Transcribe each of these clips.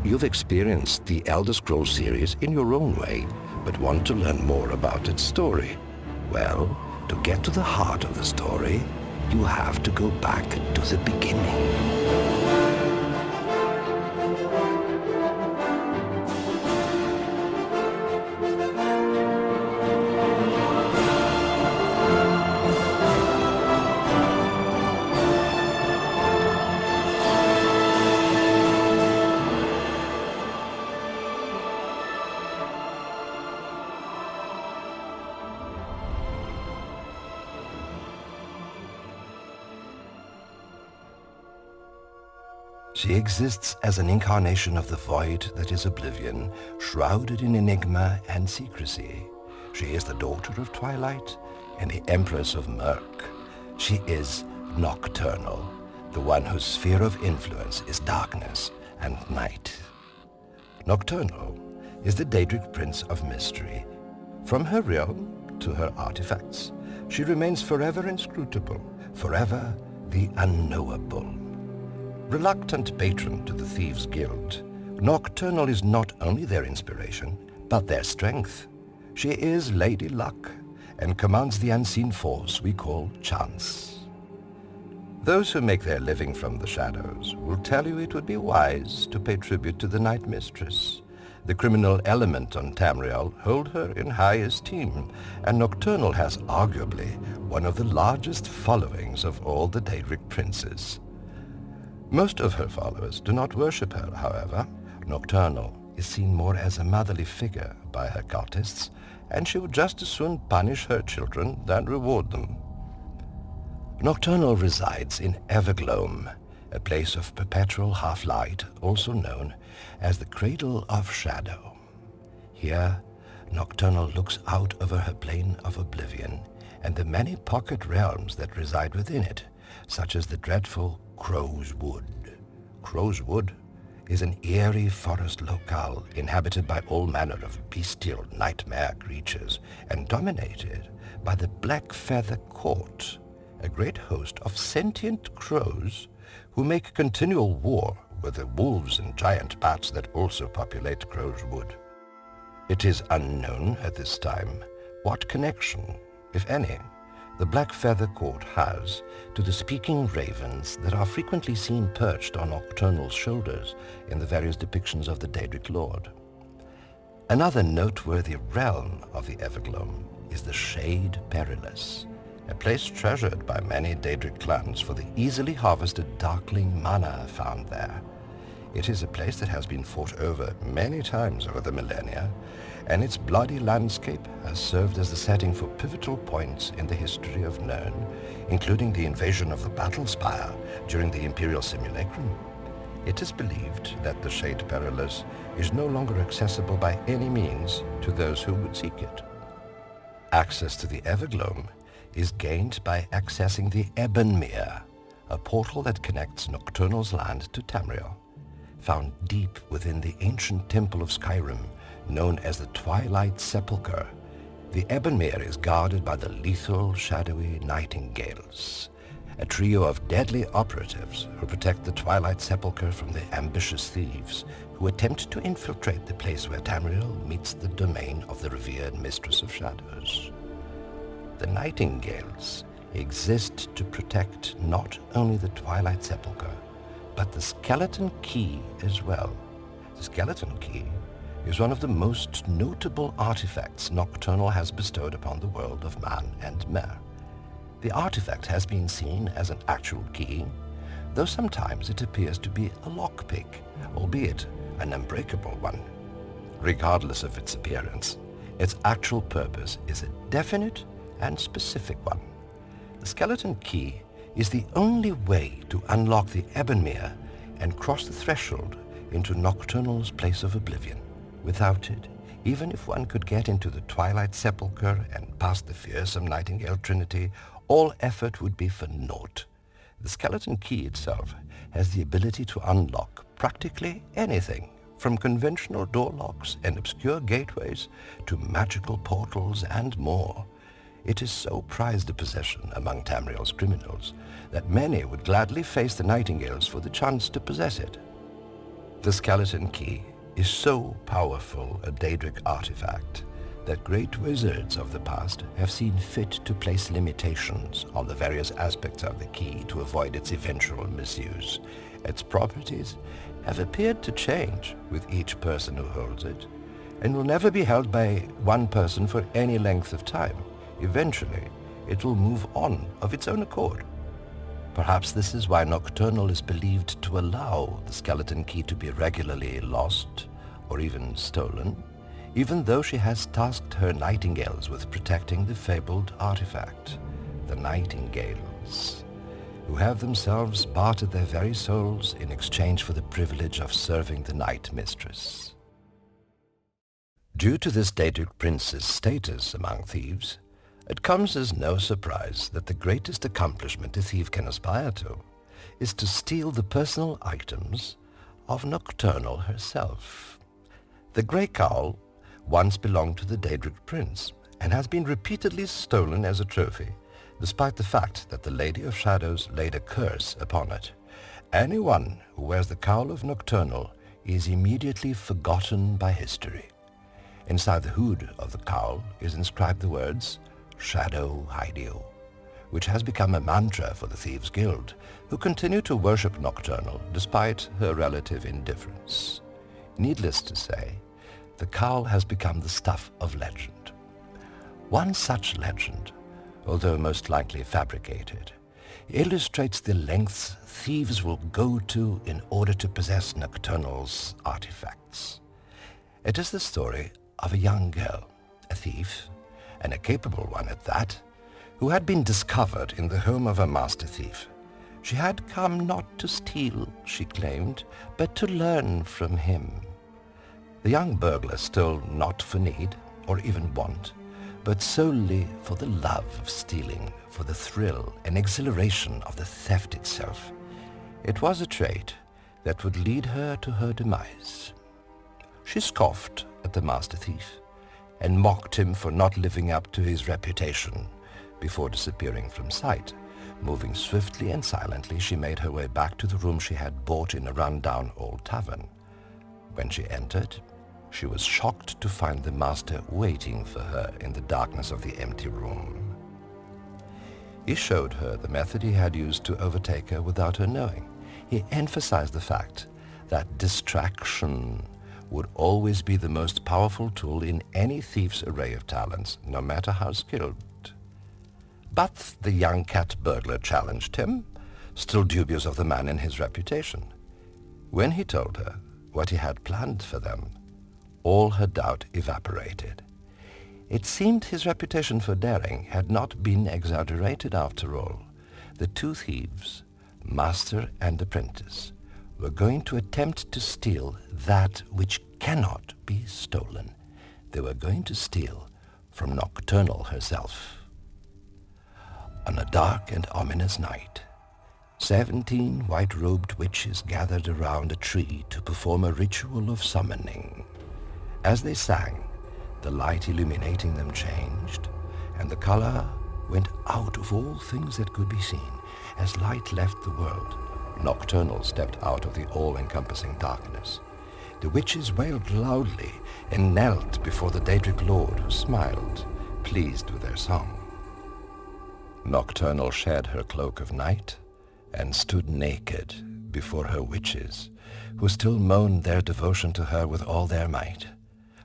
You've experienced the Elder Scrolls series in your own way, but want to learn more about its story. Well, to get to the heart of the story, you have to go back to the beginning. She exists as an incarnation of the void that is Oblivion, shrouded in enigma and secrecy. She is the Daughter of Twilight and the Empress of Murk. She is Nocturnal, the one whose sphere of influence is darkness and night. Nocturnal is the Daedric Prince of Mystery. From her realm to her artifacts, she remains forever inscrutable, forever the unknowable. Reluctant patron to the Thieves' Guild, Nocturnal is not only their inspiration, but their strength. She is Lady Luck, and commands the unseen force we call chance. Those who make their living from the shadows will tell you it would be wise to pay tribute to the Night Mistress. The criminal element on Tamriel hold her in high esteem, and Nocturnal has arguably one of the largest followings of all the Daedric princes. Most of her followers do not worship her, however. Nocturnal is seen more as a motherly figure by her cultists, and she would just as soon punish her children than reward them. Nocturnal resides in Evergloam, a place of perpetual half-light, also known as the Cradle of Shadow. Here, Nocturnal looks out over her plane of Oblivion and the many pocket realms that reside within it, such as the dreadful Crow's Wood. Crow's Wood is an eerie forest locale inhabited by all manner of bestial nightmare creatures and dominated by the Black Feather Court, a great host of sentient crows who make continual war with the wolves and giant bats that also populate Crow's Wood. It is unknown at this time what connection, if any, the Black Feather Court has to the speaking ravens that are frequently seen perched on Nocturnal's shoulders in the various depictions of the Daedric Lord. Another noteworthy realm of the Evergloam is the Shade Perilous, a place treasured by many Daedric clans for the easily harvested darkling mana found there. It is a place that has been fought over many times over the millennia, and its bloody landscape has served as the setting for pivotal points in the history of Nirn, including the invasion of the Battle Spire during the Imperial Simulacrum. It is believed that the Shade Perilous is no longer accessible by any means to those who would seek it. Access to the Evergloam is gained by accessing the Ebonmere, a portal that connects Nocturnal's land to Tamriel. Found deep within the ancient temple of Skyrim, known as the Twilight Sepulcher, the Ebonmere is guarded by the lethal, shadowy nightingales, a trio of deadly operatives who protect the Twilight Sepulcher from the ambitious thieves who attempt to infiltrate the place where Tamriel meets the domain of the revered Mistress of Shadows. The nightingales exist to protect not only the Twilight Sepulcher, but the Skeleton Key as well. The Skeleton Key is one of the most notable artifacts Nocturnal has bestowed upon the world of man and mer. The artifact has been seen as an actual key, though sometimes it appears to be a lockpick, albeit an unbreakable one. Regardless of its appearance, its actual purpose is a definite and specific one. The Skeleton Key is the only way to unlock the Ebonmere and cross the threshold into Nocturnal's place of Oblivion. Without it, even if one could get into the Twilight Sepulcher and past the fearsome Nightingale Trinity, all effort would be for naught. The Skeleton Key itself has the ability to unlock practically anything, from conventional door locks and obscure gateways to magical portals and more. It is so prized a possession among Tamriel's criminals that many would gladly face the Nightingales for the chance to possess it. The skeleton key is so powerful a Daedric artifact that great wizards of the past have seen fit to place limitations on the various aspects of the key to avoid its eventual misuse. Its properties have appeared to change with each person who holds it, and will never be held by one person for any length of time. Eventually, it will move on of its own accord. Perhaps this is why Nocturnal is believed to allow the skeleton key to be regularly lost or even stolen, even though she has tasked her nightingales with protecting the fabled artifact. The nightingales, who have themselves bartered their very souls in exchange for the privilege of serving the night mistress. Due to this Daedric prince's status among thieves, it comes as no surprise that the greatest accomplishment a thief can aspire to is to steal the personal items of Nocturnal herself. The grey cowl once belonged to the Daedric prince and has been repeatedly stolen as a trophy, despite the fact that the Lady of Shadows laid a curse upon it. Anyone who wears the cowl of Nocturnal is immediately forgotten by history. Inside the hood of the cowl is inscribed the words, "Shadow hide you," which has become a mantra for the Thieves' Guild, who continue to worship Nocturnal despite her relative indifference. Needless to say, the cowl has become the stuff of legend. One such legend, although most likely fabricated, illustrates the lengths thieves will go to in order to possess Nocturnal's artifacts. It is the story of a young girl, a thief, and a capable one at that, who had been discovered in the home of a master thief. She had come not to steal, she claimed, but to learn from him. The young burglar stole not for need or even want, but solely for the love of stealing, for the thrill and exhilaration of the theft itself. It was a trait that would lead her to her demise. She scoffed at the master thief and mocked him for not living up to his reputation before disappearing from sight. Moving swiftly and silently, she made her way back to the room she had bought in a run-down old tavern. When she entered, she was shocked to find the master waiting for her in the darkness of the empty room. He showed her the method he had used to overtake her without her knowing. He emphasized the fact that distraction would always be the most powerful tool in any thief's array of talents, no matter how skilled. But the young cat burglar challenged him, still dubious of the man and his reputation. When he told her what he had planned for them, all her doubt evaporated. It seemed his reputation for daring had not been exaggerated after all. The two thieves, master and apprentice, were going to attempt to steal that which cannot be stolen. They were going to steal from Nocturnal herself. On a dark and ominous night, 17 white-robed witches gathered around a tree to perform a ritual of summoning. As they sang, the light illuminating them changed, and the color went out of all things that could be seen. As light left the world, Nocturnal stepped out of the all-encompassing darkness. The witches wailed loudly and knelt before the Daedric Lord, who smiled, pleased with their song. Nocturnal shed her cloak of night and stood naked before her witches, who still moaned their devotion to her with all their might.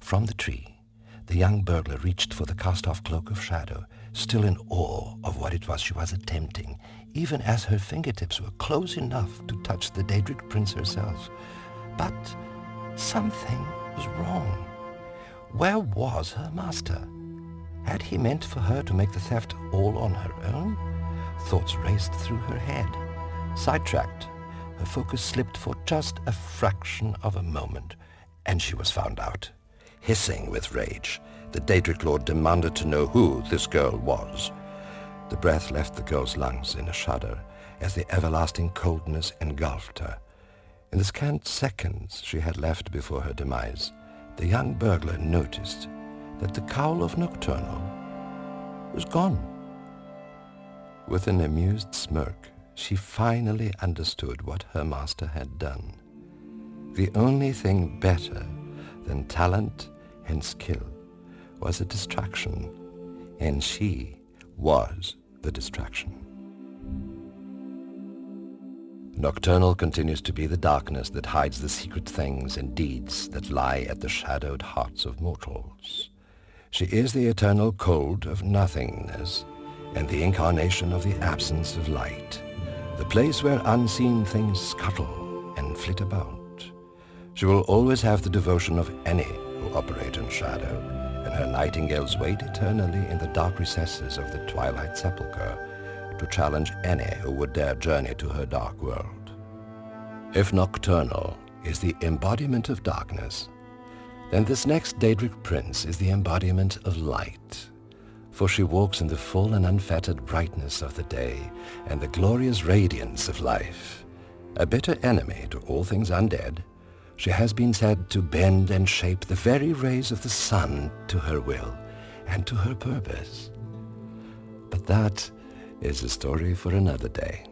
From the tree, the young burglar reached for the cast-off cloak of shadow, still in awe of what it was she was attempting, even as her fingertips were close enough to touch the Daedric prince herself. But something was wrong. Where was her master? Had he meant for her to make the theft all on her own? Thoughts raced through her head. Sidetracked, her focus slipped for just a fraction of a moment, and she was found out. Hissing with rage, the Daedric Lord demanded to know who this girl was. The breath left the girl's lungs in a shudder as the everlasting coldness engulfed her. In the scant seconds she had left before her demise, the young burglar noticed that the cowl of Nocturnal was gone. With an amused smirk, she finally understood what her master had done. the only thing better than talent and skill was a distraction, and she was the distraction. Nocturnal continues to be the darkness that hides the secret things and deeds that lie at the shadowed hearts of mortals. She is the eternal cold of nothingness and the incarnation of the absence of light, the place where unseen things scuttle and flit about. She will always have the devotion of any who operate in shadow, and her nightingales wait eternally in the dark recesses of the Twilight Sepulcher to challenge any who would dare journey to her dark world. If Nocturnal is the embodiment of darkness, then this next Daedric prince is the embodiment of light, for she walks in the full and unfettered brightness of the day and the glorious radiance of life. A bitter enemy to all things undead, she has been said to bend and shape the very rays of the sun to her will and to her purpose. But that is a story for another day.